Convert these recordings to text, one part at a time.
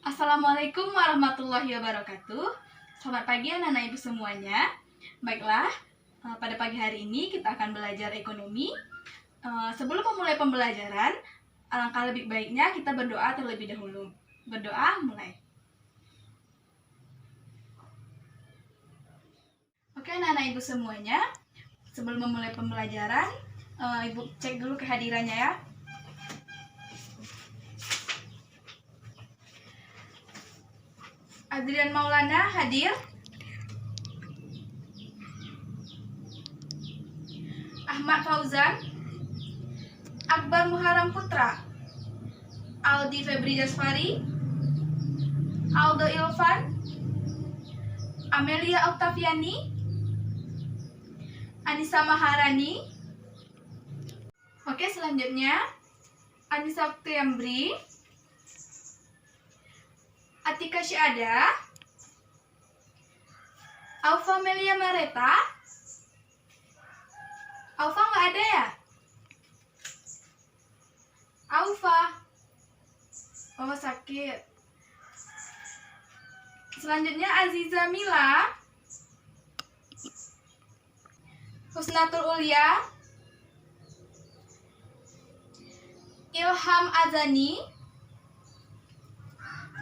Assalamualaikum warahmatullahi wabarakatuh. Selamat pagi anak-anak ibu semuanya. Baiklah, pada pagi hari ini kita akan belajar ekonomi. Sebelum memulai pembelajaran, alangkah lebih baiknya kita berdoa terlebih dahulu. Berdoa, mulai. Oke anak-anak ibu semuanya, sebelum memulai pembelajaran, ibu cek dulu kehadirannya ya. Adrian Maulana hadir. Ahmad Fauzan, Akbar Muharram Putra, Aldi Febri Jasfari, Aldo Ilvan, Amelia Oktaviani, Anissa Maharani. Oke, selanjutnya Anissa Oktiambri, Atika Syada, Alfa Melia Mareta. Alfa nggak ada ya? Alfa, oh sakit. Selanjutnya Aziza Mila, Husnatul Ulia, Ilham Azani,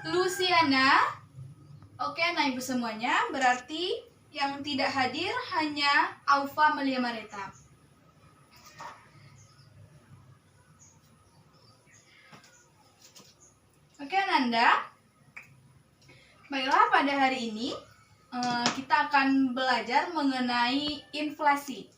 Luciana. Oke anak ibu semuanya, berarti yang tidak hadir hanya Alfa Melia Mareta. Oke Ananda, baiklah pada hari ini kita akan belajar mengenai inflasi.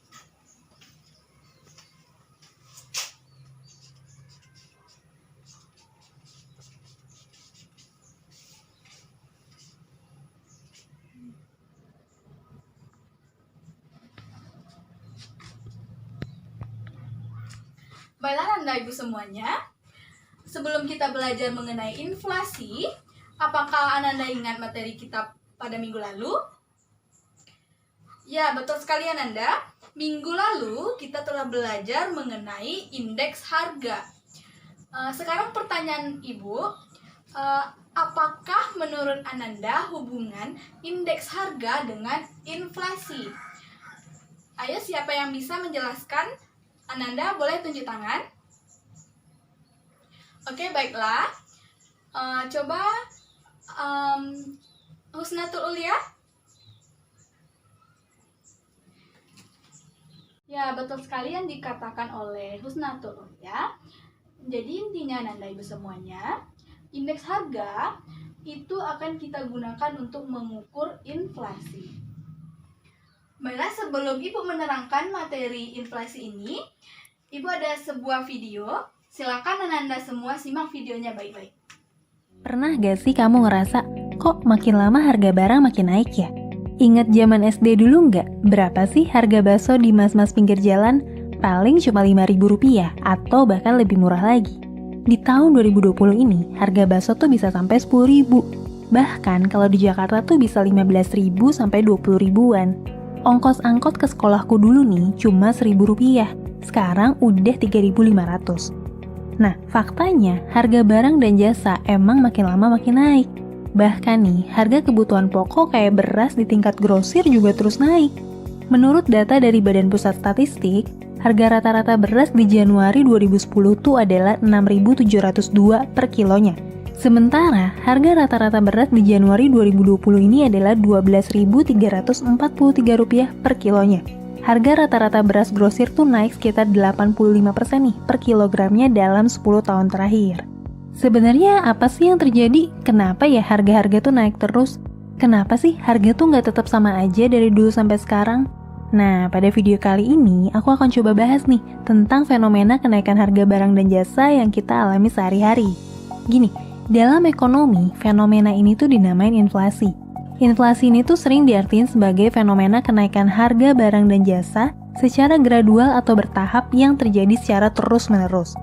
Baiklah Anda Ibu semuanya, sebelum kita belajar mengenai inflasi, apakah Ananda ingat materi kita pada minggu lalu? Ya, betul sekali Ananda. Minggu lalu kita telah belajar mengenai indeks harga. Sekarang pertanyaan Ibu, apakah menurut Ananda hubungan indeks harga dengan inflasi? Ayo, siapa yang bisa menjelaskan? Ananda boleh tunjuk tangan. Oke, baiklah. Coba Husnatul Ulia. Ya, betul sekali yang dikatakan oleh Husnatul Ulia. Jadi intinya Ananda Ibu semuanya, indeks harga itu akan kita gunakan untuk mengukur inflasi. Baiklah, sebelum Ibu menerangkan materi inflasi ini, Ibu ada sebuah video. Silakan Ananda semua simak videonya baik-baik. Pernah gak sih kamu ngerasa, kok makin lama harga barang makin naik ya? Ingat zaman SD dulu nggak? Berapa sih harga bakso di mas-mas pinggir jalan? Paling cuma Rp5.000 atau bahkan lebih murah lagi. Di tahun 2020 ini, harga bakso tuh bisa sampai Rp10.000. Bahkan kalau di Jakarta tuh bisa Rp15.000 sampai Rp20.000-an. Ongkos angkot ke sekolahku dulu nih cuma Rp1.000. Sekarang udah Rp3.500. Nah, faktanya harga barang dan jasa emang makin lama makin naik. Bahkan nih, harga kebutuhan pokok kayak beras di tingkat grosir juga terus naik. Menurut data dari Badan Pusat Statistik, harga rata-rata beras di Januari 2010 tuh adalah Rp6.702 per kilonya. Sementara, harga rata-rata beras di Januari 2020 ini adalah Rp12.343 per kilonya. Harga rata-rata beras grosir tuh naik sekitar 85% nih per kilogramnya dalam 10 tahun terakhir. Sebenarnya apa sih yang terjadi? Kenapa ya harga-harga tuh naik terus? Kenapa sih harga tuh nggak tetap sama aja dari dulu sampai sekarang? Nah, pada video kali ini aku akan coba bahas nih tentang fenomena kenaikan harga barang dan jasa yang kita alami sehari-hari. Gini, dalam ekonomi, fenomena ini tuh dinamain inflasi. Inflasi ini tuh sering diartiin sebagai fenomena kenaikan harga barang dan jasa secara gradual atau bertahap yang terjadi secara terus-menerus.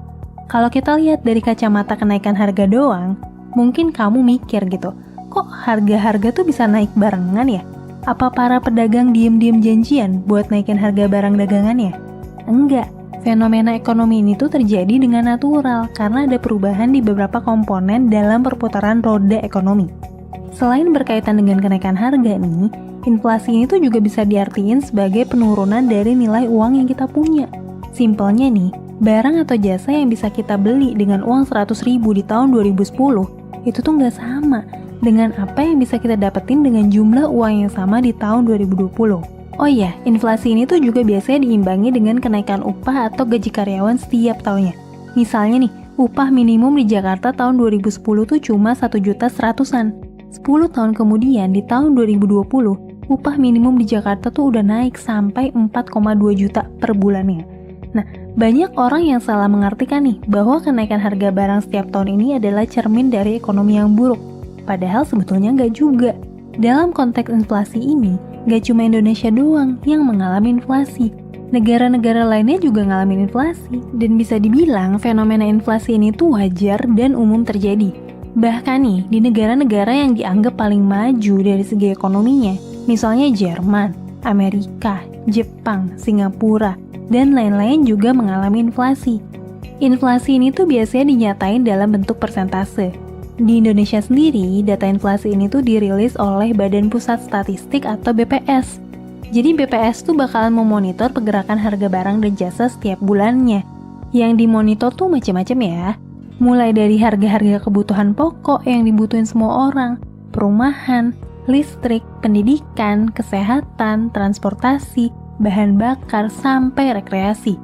Kalau kita lihat dari kacamata kenaikan harga doang, mungkin kamu mikir gitu, kok harga-harga tuh bisa naik barengan ya? Apa para pedagang diem-diem janjian buat naikin harga barang dagangannya? Enggak, Fenomena ekonomi ini tuh terjadi dengan natural karena ada perubahan di beberapa komponen dalam perputaran roda ekonomi. Selain berkaitan dengan kenaikan harga nih, inflasi ini tuh juga bisa diartiin sebagai penurunan dari nilai uang yang kita punya. Simpelnya nih, barang atau jasa yang bisa kita beli dengan uang 100.000 di tahun 2010 itu tuh nggak sama dengan apa yang bisa kita dapetin dengan jumlah uang yang sama di tahun 2020. Oh iya, inflasi ini tuh juga biasanya diimbangi dengan kenaikan upah atau gaji karyawan setiap tahunnya. Misalnya nih, upah minimum di Jakarta tahun 2010 tuh cuma 1.100.000-an. 10 tahun kemudian di tahun 2020, upah minimum di Jakarta tuh udah naik sampai 4,2 juta per bulannya. Nah, banyak orang yang salah mengartikan nih bahwa kenaikan harga barang setiap tahun ini adalah cermin dari ekonomi yang buruk. Padahal sebetulnya nggak juga. Dalam konteks inflasi ini, gak cuma Indonesia doang yang mengalami inflasi. Negara-negara lainnya juga ngalamin inflasi, dan bisa dibilang fenomena inflasi ini tuh wajar dan umum terjadi. Bahkan nih, di negara-negara yang dianggap paling maju dari segi ekonominya, misalnya Jerman, Amerika, Jepang, Singapura, dan lain-lain juga mengalami inflasi. Inflasi ini tuh biasanya dinyatain dalam bentuk persentase. Di Indonesia sendiri, data inflasi ini tuh dirilis oleh Badan Pusat Statistik atau BPS. Jadi BPS tuh bakalan memonitor pergerakan harga barang dan jasa setiap bulannya. Yang dimonitor tuh macam-macam ya. Mulai dari harga-harga kebutuhan pokok yang dibutuhin semua orang, perumahan, listrik, pendidikan, kesehatan, transportasi, bahan bakar, sampai rekreasi.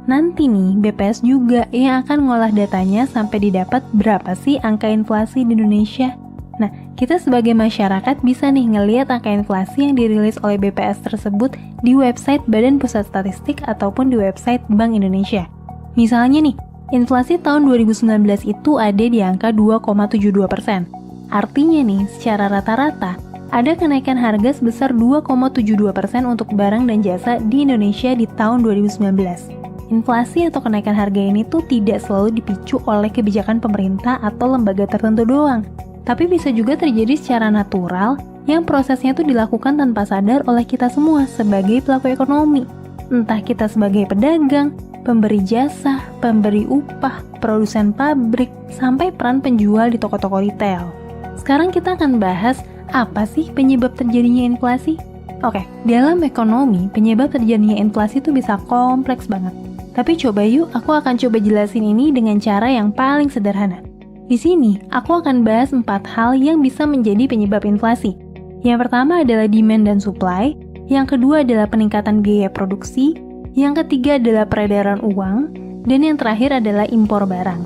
Nanti nih, BPS juga yang akan ngolah datanya sampai didapat berapa sih angka inflasi di Indonesia. Nah, kita sebagai masyarakat bisa nih ngelihat angka inflasi yang dirilis oleh BPS tersebut di website Badan Pusat Statistik ataupun di website Bank Indonesia. Misalnya nih, inflasi tahun 2019 itu ada di angka 2,72%. Artinya nih, secara rata-rata, ada kenaikan harga sebesar 2,72% untuk barang dan jasa di Indonesia di tahun 2019. Inflasi atau kenaikan harga ini tuh tidak selalu dipicu oleh kebijakan pemerintah atau lembaga tertentu doang, tapi bisa juga terjadi secara natural yang prosesnya tuh dilakukan tanpa sadar oleh kita semua sebagai pelaku ekonomi. Entah kita sebagai pedagang, pemberi jasa, pemberi upah, produsen pabrik, sampai peran penjual di toko-toko retail. Sekarang kita akan bahas apa sih penyebab terjadinya inflasi? Oke, dalam ekonomi, penyebab terjadinya inflasi itu bisa kompleks banget. Tapi coba yuk, aku akan coba jelasin ini dengan cara yang paling sederhana. Di sini, aku akan bahas 4 hal yang bisa menjadi penyebab inflasi. Yang pertama adalah demand dan supply, yang kedua adalah peningkatan biaya produksi, yang ketiga adalah peredaran uang, dan yang terakhir adalah impor barang.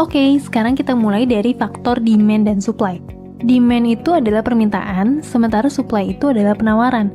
Oke, sekarang kita mulai dari faktor demand dan supply. Demand itu adalah permintaan, sementara supply itu adalah penawaran.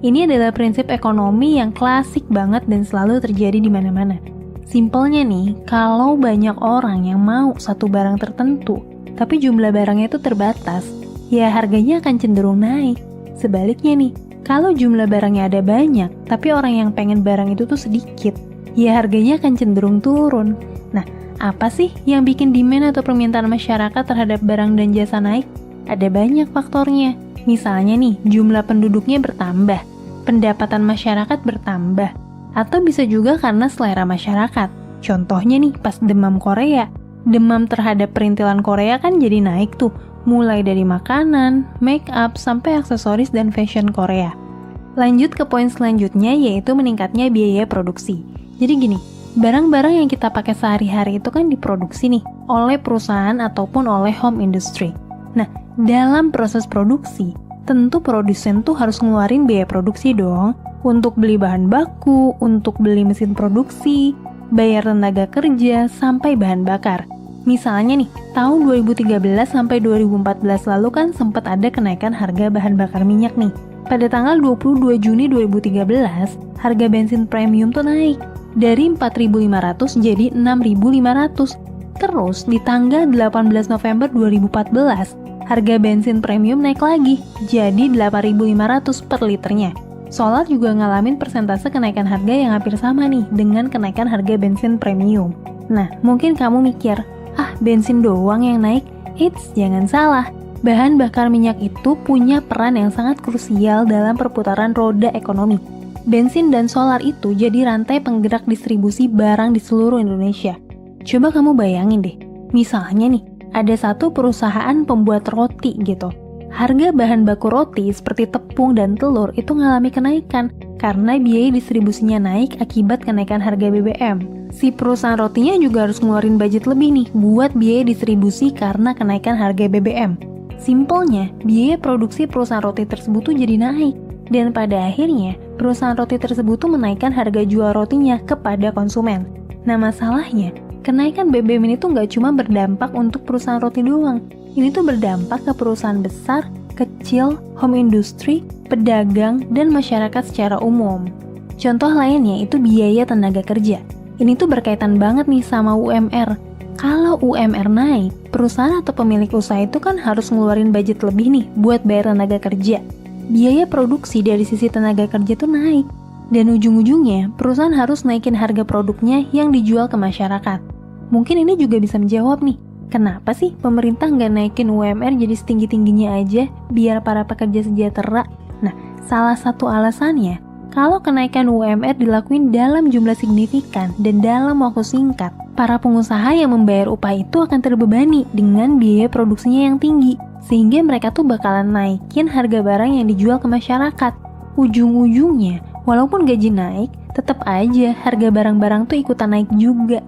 Ini adalah prinsip ekonomi yang klasik banget dan selalu terjadi di mana-mana. Simpelnya nih, kalau banyak orang yang mau satu barang tertentu, tapi jumlah barangnya itu terbatas, ya harganya akan cenderung naik. Sebaliknya nih, kalau jumlah barangnya ada banyak, tapi orang yang pengen barang itu tuh sedikit, ya harganya akan cenderung turun. Nah, apa sih yang bikin demand atau permintaan masyarakat terhadap barang dan jasa naik? Ada banyak faktornya. Misalnya nih, jumlah penduduknya bertambah, pendapatan masyarakat bertambah, atau bisa juga karena selera masyarakat. Contohnya nih, pas demam Korea, demam terhadap perintilan Korea kan jadi naik tuh, mulai dari makanan, make up, sampai aksesoris dan fashion Korea. Lanjut ke poin selanjutnya, yaitu meningkatnya biaya produksi. Jadi gini, barang-barang yang kita pakai sehari-hari itu kan diproduksi nih, oleh perusahaan ataupun oleh home industry. Nah, dalam proses produksi, tentu produsen tuh harus ngeluarin biaya produksi dong, untuk beli bahan baku, untuk beli mesin produksi, bayar tenaga kerja, sampai bahan bakar. Misalnya nih, tahun 2013 sampai 2014 lalu kan sempat ada kenaikan harga bahan bakar minyak nih. Pada tanggal 22 Juni 2013, harga bensin premium tuh naik dari 4.500 jadi 6.500. Terus di tanggal 18 November 2014, harga bensin premium naik lagi, jadi 8.500 per liternya. Solar juga ngalamin persentase kenaikan harga yang hampir sama nih dengan kenaikan harga bensin premium. Nah, mungkin kamu mikir, bensin doang yang naik? Eits, jangan salah. Bahan bakar minyak itu punya peran yang sangat krusial dalam perputaran roda ekonomi. Bensin dan solar itu jadi rantai penggerak distribusi barang di seluruh Indonesia. Coba kamu bayangin deh, misalnya nih, ada satu perusahaan pembuat roti gitu. Harga bahan baku roti seperti tepung dan telur itu ngalami kenaikan karena biaya distribusinya naik akibat kenaikan harga BBM. Si perusahaan rotinya juga harus ngeluarin budget lebih nih buat biaya distribusi karena kenaikan harga BBM. Simpelnya, biaya produksi perusahaan roti tersebut tuh jadi naik. Dan pada akhirnya, perusahaan roti tersebut tuh menaikkan harga jual rotinya kepada konsumen. Nah masalahnya, kenaikan BBM ini tuh nggak cuma berdampak untuk perusahaan roti doang. Ini tuh berdampak ke perusahaan besar, kecil, home industry, pedagang, dan masyarakat secara umum. Contoh lainnya itu biaya tenaga kerja. Ini tuh berkaitan banget nih sama UMR. Kalau UMR naik, perusahaan atau pemilik usaha itu kan harus ngeluarin budget lebih nih buat bayar tenaga kerja. Biaya produksi dari sisi tenaga kerja tuh naik. Dan ujung-ujungnya, perusahaan harus naikin harga produknya yang dijual ke masyarakat. Mungkin ini juga bisa menjawab nih, kenapa sih pemerintah nggak naikin UMR jadi setinggi-tingginya aja biar para pekerja sejahtera? Nah, salah satu alasannya, kalau kenaikan UMR dilakuin dalam jumlah signifikan dan dalam waktu singkat, para pengusaha yang membayar upah itu akan terbebani dengan biaya produksinya yang tinggi, sehingga mereka tuh bakalan naikin harga barang yang dijual ke masyarakat. Ujung-ujungnya, walaupun gaji naik, tetap aja harga barang-barang tuh ikutan naik juga.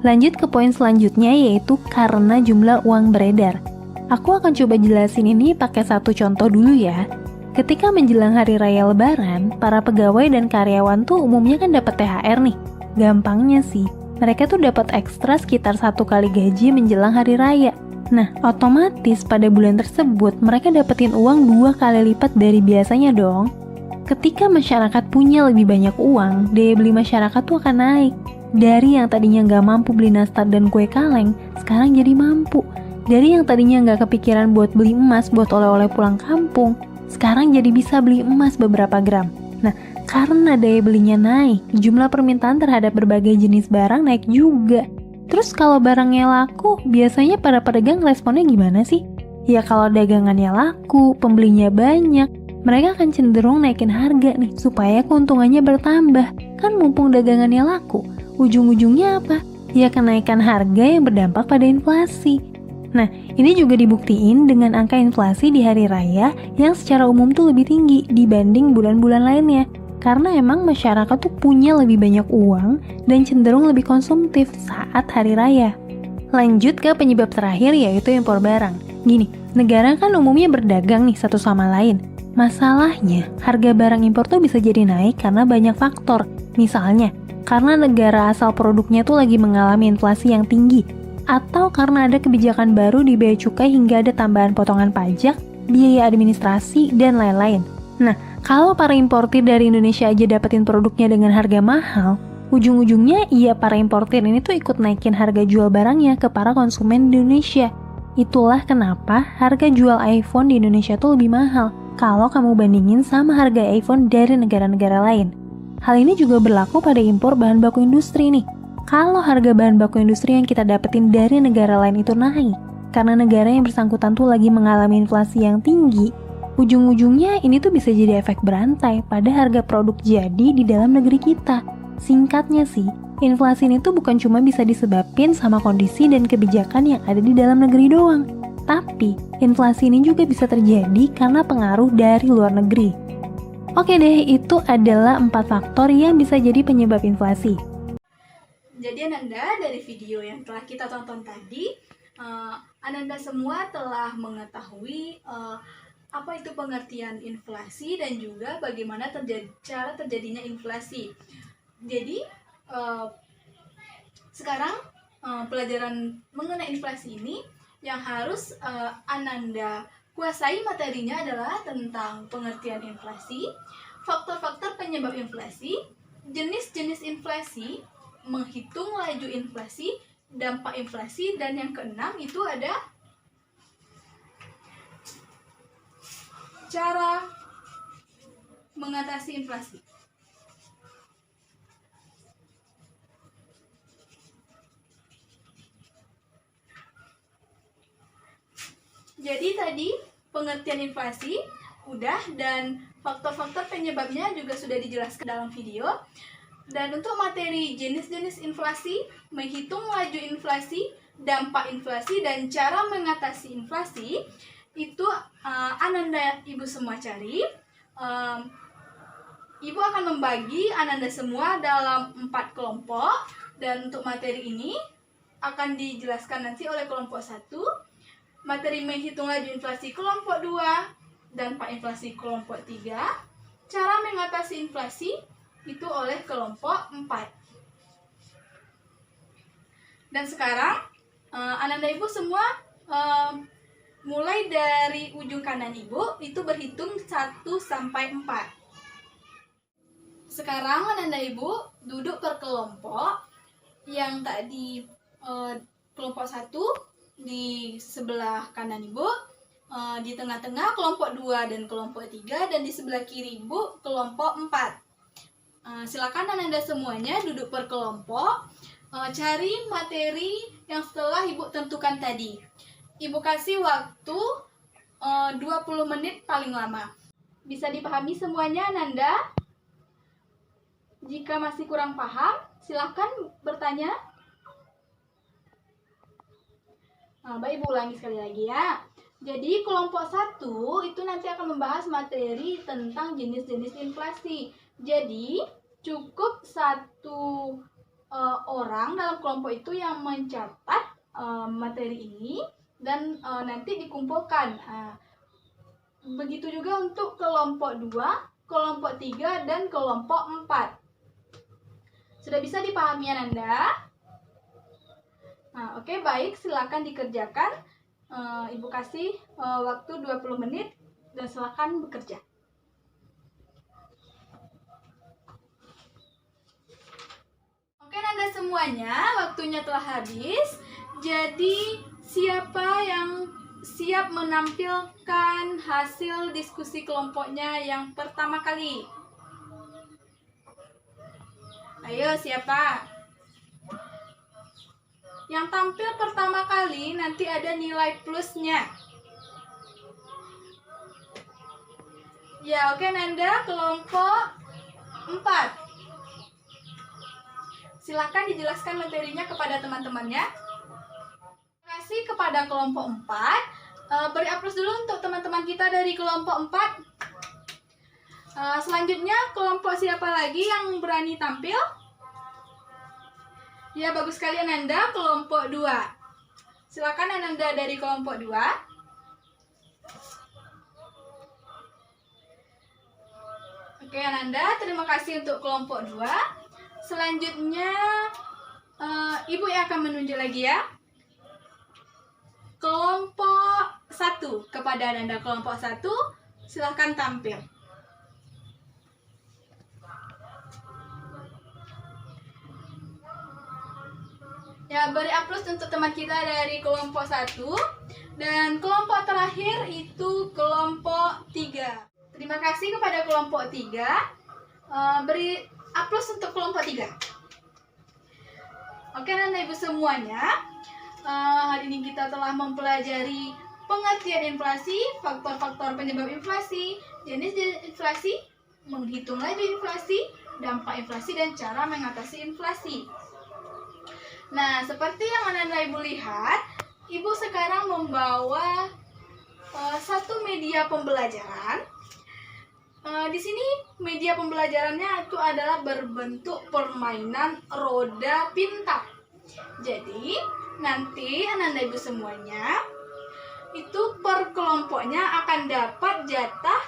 Lanjut ke poin selanjutnya yaitu karena jumlah uang beredar. Aku akan coba jelasin ini pakai satu contoh dulu ya. Ketika menjelang hari raya lebaran, para pegawai dan karyawan tuh umumnya kan dapat THR nih. Gampangnya sih, mereka tuh dapat ekstra sekitar 1 kali gaji menjelang hari raya. Nah, otomatis pada bulan tersebut mereka dapetin uang 2 kali lipat dari biasanya dong. Ketika masyarakat punya lebih banyak uang, daya beli masyarakat tuh akan naik. Dari yang tadinya nggak mampu beli nastar dan kue kaleng, sekarang jadi mampu. Dari yang tadinya nggak kepikiran buat beli emas buat oleh-oleh pulang kampung, sekarang jadi bisa beli emas beberapa gram. Nah, karena daya belinya naik, jumlah permintaan terhadap berbagai jenis barang naik juga. Terus kalau barangnya laku, biasanya para pedagang responnya gimana sih? Ya kalau dagangannya laku, pembelinya banyak, mereka akan cenderung naikin harga nih supaya keuntungannya bertambah. Kan mumpung dagangannya laku, ujung-ujungnya apa? Ya kenaikan harga yang berdampak pada inflasi. Nah, ini juga dibuktiin dengan angka inflasi di hari raya yang secara umum tuh lebih tinggi dibanding bulan-bulan lainnya. Karena emang masyarakat tuh punya lebih banyak uang dan cenderung lebih konsumtif saat hari raya. Lanjut ke penyebab terakhir yaitu impor barang. Gini, negara kan umumnya berdagang nih satu sama lain. Masalahnya, harga barang impor tuh bisa jadi naik karena banyak faktor. Misalnya, karena negara asal produknya tuh lagi mengalami inflasi yang tinggi. Atau karena ada kebijakan baru di bea cukai hingga ada tambahan potongan pajak, biaya administrasi, dan lain-lain. Nah, kalau para importir dari Indonesia aja dapetin produknya dengan harga mahal, ujung-ujungnya para importir ini tuh ikut naikin harga jual barangnya ke para konsumen di Indonesia. Itulah kenapa harga jual iPhone di Indonesia tuh lebih mahal kalau kamu bandingin sama harga iPhone dari negara-negara lain. Hal ini juga berlaku pada impor bahan baku industri nih. Kalau harga bahan baku industri yang kita dapetin dari negara lain itu naik, karena negara yang bersangkutan tuh lagi mengalami inflasi yang tinggi, ujung-ujungnya ini tuh bisa jadi efek berantai pada harga produk jadi di dalam negeri kita. Singkatnya sih, inflasi ini tuh bukan cuma bisa disebabin sama kondisi dan kebijakan yang ada di dalam negeri doang. Tapi, inflasi ini juga bisa terjadi karena pengaruh dari luar negeri. Oke deh, itu adalah 4 faktor yang bisa jadi penyebab inflasi. Jadi Ananda, dari video yang telah kita tonton tadi, Ananda semua telah mengetahui apa itu pengertian inflasi dan juga bagaimana cara terjadinya inflasi. Jadi sekarang pelajaran mengenai inflasi ini yang harus Ananda kuasai materinya adalah tentang pengertian inflasi, faktor-faktor penyebab inflasi, jenis-jenis inflasi, menghitung laju inflasi, dampak inflasi, dan yang keenam itu ada cara mengatasi inflasi. Jadi tadi pengertian inflasi, udah, dan faktor-faktor penyebabnya juga sudah dijelaskan dalam video. Dan untuk materi jenis-jenis inflasi, menghitung laju inflasi, dampak inflasi, dan cara mengatasi inflasi, itu Ananda Ibu semua cari. Ibu akan membagi Ananda semua dalam 4 kelompok, dan untuk materi ini akan dijelaskan nanti oleh kelompok 1, materi menghitung laju inflasi kelompok 2, dampak inflasi kelompok 3, cara mengatasi inflasi itu oleh kelompok 4. Dan sekarang Ananda Ibu semua mulai dari ujung kanan Ibu itu berhitung 1 sampai 4. Sekarang Ananda Ibu duduk per kelompok. Yang tadi kelompok 1 di sebelah kanan Ibu, di tengah-tengah kelompok 2 dan kelompok 3, dan di sebelah kiri Ibu kelompok 4. Silakan Ananda semuanya duduk per kelompok, cari materi yang setelah Ibu tentukan tadi. Ibu kasih waktu 20 menit paling lama. Bisa dipahami semuanya Ananda? Jika masih kurang paham, silakan bertanya. Baik, Ibu ulangi sekali lagi ya. Jadi kelompok 1 itu nanti akan membahas materi tentang jenis-jenis inflasi. Jadi cukup 1 orang dalam kelompok itu yang mencatat materi ini dan nanti dikumpulkan. Begitu juga untuk kelompok 2, kelompok 3, dan kelompok 4. Sudah bisa dipahami Ananda? Oke, baik, silakan dikerjakan. Ibu kasih waktu 20 menit dan silakan bekerja. Oke Anda semuanya, waktunya telah habis. Jadi siapa yang siap menampilkan hasil diskusi kelompoknya yang pertama kali? Ayo, siapa? Yang tampil pertama kali nanti ada nilai plusnya. Ya, oke Nanda, kelompok 4. Silakan dijelaskan materinya kepada teman-temannya. Terima kasih kepada kelompok 4. Beri aplaus dulu untuk teman-teman kita dari kelompok 4. Selanjutnya, kelompok siapa lagi yang berani tampil? Ya, bagus sekali Ananda, kelompok 2. Silakan Ananda dari kelompok 2. Oke Ananda, terima kasih untuk kelompok 2. Selanjutnya, Ibu yang akan menunjuk lagi ya. Kelompok 1, kepada Ananda kelompok 1, silakan tampil. Ya, beri aplaus untuk teman kita dari kelompok 1. Dan kelompok terakhir itu kelompok 3. Terima kasih kepada kelompok 3. Beri aplaus untuk kelompok 3. Oke, Nanda Ibu semuanya, hari ini kita telah mempelajari pengertian inflasi, faktor-faktor penyebab inflasi, jenis-jenis inflasi, menghitung laju inflasi, dampak inflasi, dan cara mengatasi inflasi. Nah, seperti yang Anda Ibu lihat, Ibu sekarang membawa satu media pembelajaran. Di sini media pembelajarannya itu adalah berbentuk permainan roda pintar. Jadi, nanti Anda Ibu semuanya itu per kelompoknya akan dapat jatah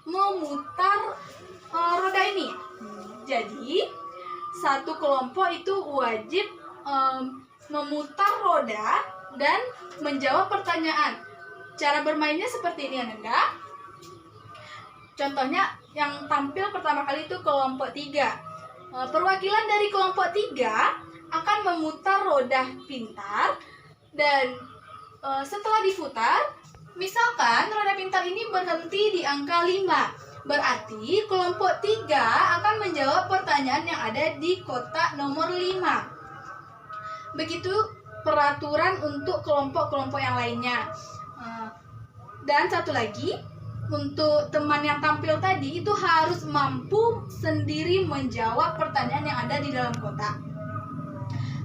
memutar roda ini. Jadi, satu kelompok itu wajib memutar roda dan menjawab pertanyaan. Cara bermainnya seperti ini Ananda. Contohnya yang tampil pertama kali itu kelompok 3. Perwakilan dari kelompok 3 akan memutar roda pintar dan setelah diputar, misalkan roda pintar ini berhenti di angka 5. Berarti kelompok 3 akan menjawab pertanyaan yang ada di kotak nomor 5. Begitu peraturan untuk kelompok-kelompok yang lainnya. Dan satu lagi, untuk teman yang tampil tadi itu harus mampu sendiri menjawab pertanyaan yang ada di dalam kotak.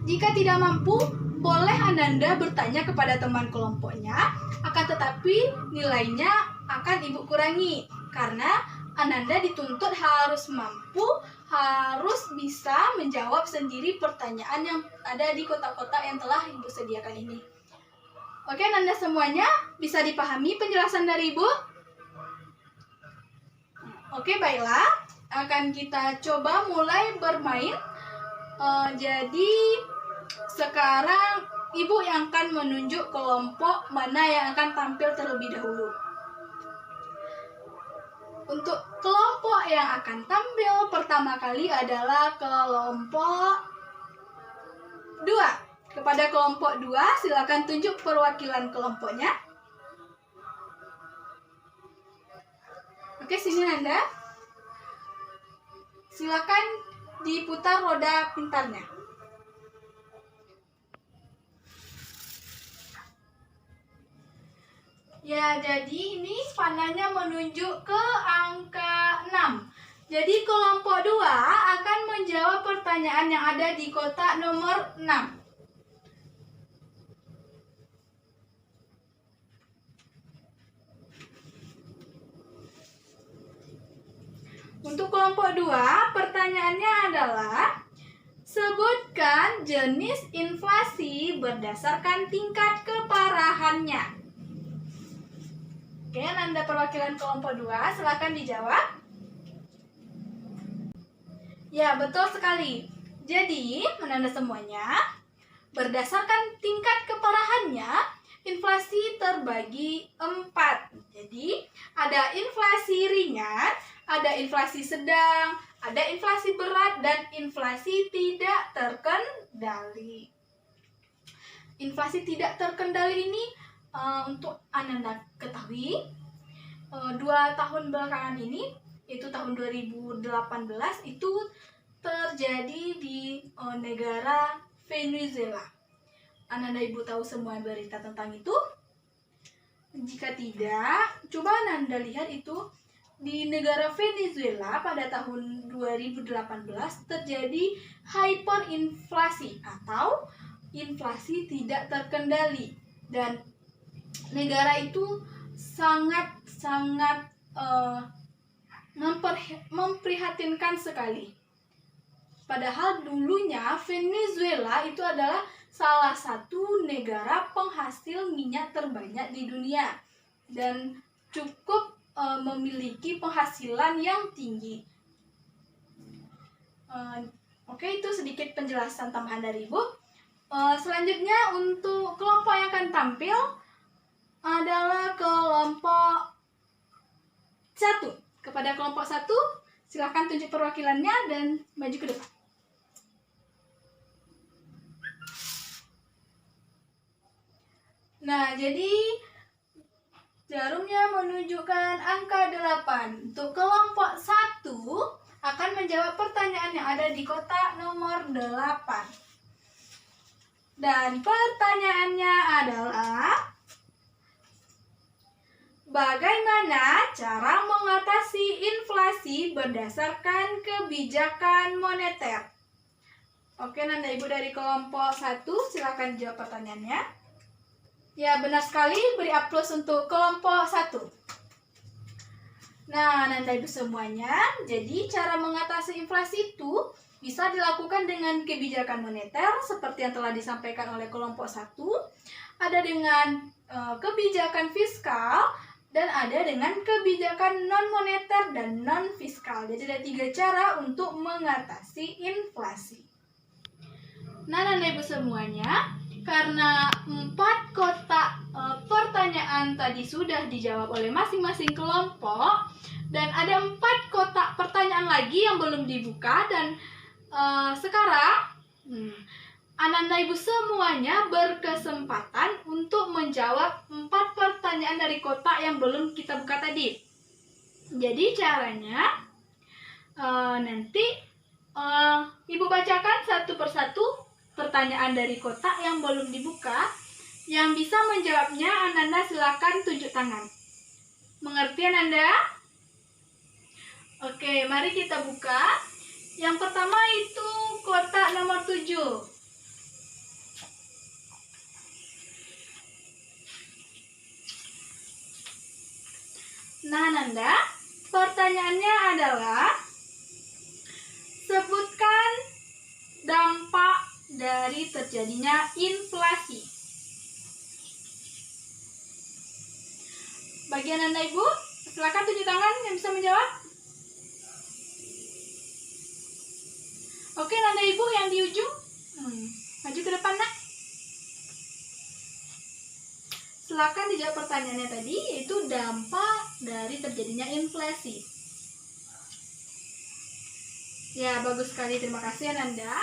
Jika tidak mampu, boleh Ananda bertanya kepada teman kelompoknya, akan tetapi nilainya akan Ibu kurangi karena Ananda dituntut harus mampu, harus bisa menjawab sendiri pertanyaan yang ada di kotak-kotak yang telah Ibu sediakan ini. Oke, Ananda semuanya bisa dipahami penjelasan dari Ibu? Oke, baiklah. Akan kita coba mulai bermain. Jadi, sekarang Ibu yang akan menunjuk kelompok mana yang akan tampil terlebih dahulu. Untuk kelompok yang akan tampil pertama kali adalah kelompok 2. Kepada kelompok 2, silakan tunjuk perwakilan kelompoknya. Oke, sini Nanda. Silakan diputar roda pintarnya. Ya, jadi ini panahnya menunjuk ke angka 6. Jadi kelompok 2 akan menjawab pertanyaan yang ada di kotak nomor 6. Untuk kelompok 2, pertanyaannya adalah sebutkan jenis inflasi berdasarkan tingkat keparahannya. Oke, Nanda perwakilan kelompok 2, silakan dijawab. Ya, betul sekali. Jadi, Nanda semuanya, berdasarkan tingkat keparahannya, inflasi terbagi 4. Jadi, ada inflasi ringan, ada inflasi sedang, ada inflasi berat, dan inflasi tidak terkendali. Inflasi tidak terkendali ini untuk Ananda ketahui 2 tahun belakangan ini, yaitu tahun 2018, itu terjadi di negara Venezuela. Ananda Ibu tahu semua berita tentang itu? Jika tidak, coba Ananda lihat itu di negara Venezuela pada tahun 2018 terjadi hyperinflasi atau inflasi tidak terkendali, dan negara itu sangat memprihatinkan sekali. Padahal dulunya Venezuela itu adalah salah satu negara penghasil minyak terbanyak di dunia dan cukup memiliki penghasilan yang tinggi. Oke, itu sedikit penjelasan tambahan dari Ibu. Selanjutnya untuk kelompok yang akan tampil adalah kelompok 1. Kepada kelompok 1, silakan tunjuk perwakilannya dan maju ke depan. Nah, jadi jarumnya menunjukkan angka 8. Untuk kelompok 1 akan menjawab pertanyaan yang ada di kotak nomor 8. Dan pertanyaannya adalah, bagaimana cara mengatasi inflasi berdasarkan kebijakan moneter? Oke, Nanda Ibu dari kelompok 1, silakan jawab pertanyaannya. Ya, benar sekali, beri aplaus untuk kelompok 1. Nah, Nanda Ibu semuanya, jadi cara mengatasi inflasi itu bisa dilakukan dengan kebijakan moneter seperti yang telah disampaikan oleh kelompok 1, ada dengan kebijakan fiskal, dan ada dengan kebijakan non-moneter dan non-fiskal. Jadi ada 3 cara untuk mengatasi inflasi. Nah, Nanda Ibu semuanya, karena 4 kotak pertanyaan tadi sudah dijawab oleh masing-masing kelompok, dan ada 4 kotak pertanyaan lagi yang belum dibuka, dan sekarang Ananda Ibu semuanya berkesempatan untuk menjawab 4 pertanyaan dari kotak yang belum kita buka tadi. Jadi caranya nanti Ibu bacakan satu persatu pertanyaan dari kotak yang belum dibuka. Yang bisa menjawabnya, Ananda silakan tunjuk tangan. Mengerti Ananda? Oke, mari kita buka. Yang pertama itu kotak nomor 7. Nah, Nanda, pertanyaannya adalah sebutkan dampak dari terjadinya inflasi. Bagian Anda Ibu, silakan tunjuk tangan yang bisa menjawab. Oke, Nanda Ibu yang di ujung, maju ke depan nak. Silakan dijawab pertanyaannya tadi, yaitu dampak dari terjadinya inflasi. Ya, bagus sekali, terima kasih Nanda.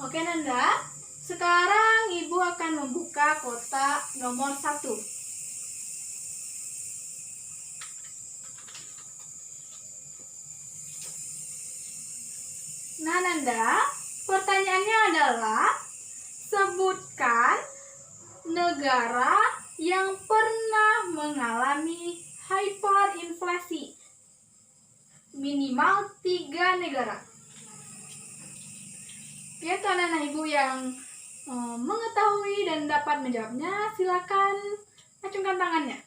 Oke Nanda, sekarang Ibu akan membuka kotak nomor 1. Nah Nanda, pertanyaannya adalah sebutkan negara yang pernah mengalami hyperinflasi. Minimal 3 negara. Ya, anak-anak Ibu yang mengetahui dan dapat menjawabnya, silakan acungkan tangannya.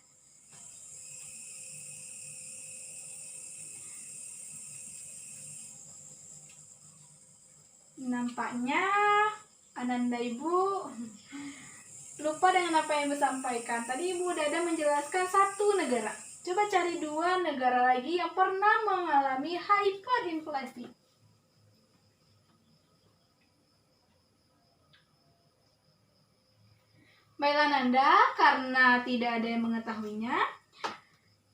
Nampaknya Ananda Ibu lupa dengan apa yang Ibu sampaikan. Tadi Ibu udah ada menjelaskan 1 negara. Coba cari 2 negara lagi yang pernah mengalami hyperinflasi. Baiklah Nanda, karena tidak ada yang mengetahuinya,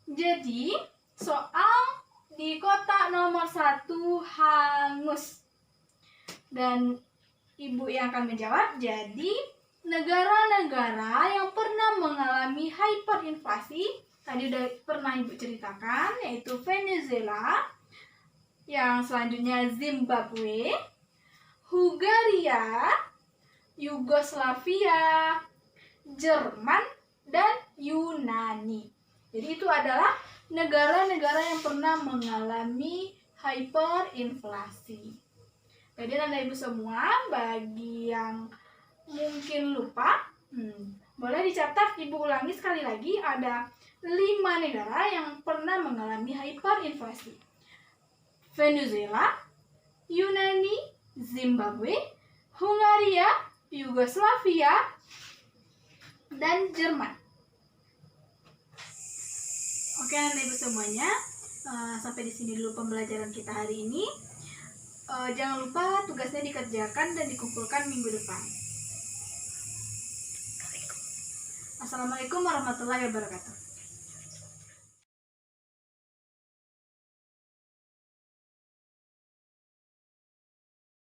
jadi soal di kotak nomor 1 hangus. Dan Ibu yang akan menjawab, jadi negara-negara yang pernah mengalami hyperinflasi, tadi udah pernah Ibu ceritakan, yaitu Venezuela, yang selanjutnya Zimbabwe, Hungaria, Yugoslavia, Jerman, dan Yunani. Jadi itu adalah negara-negara yang pernah mengalami hyperinflasi. Jadi Anda Ibu semua, bagi yang mungkin lupa, boleh dicatat, Ibu ulangi sekali lagi, ada 5 negara yang pernah mengalami hyperinflasi. Venezuela, Yunani, Zimbabwe, Hungaria, Yugoslavia, dan Jerman. Oke Anda Ibu semuanya, sampai di sini dulu pembelajaran kita hari ini. Jangan lupa tugasnya dikerjakan dan dikumpulkan minggu depan. Assalamualaikum warahmatullahi wabarakatuh.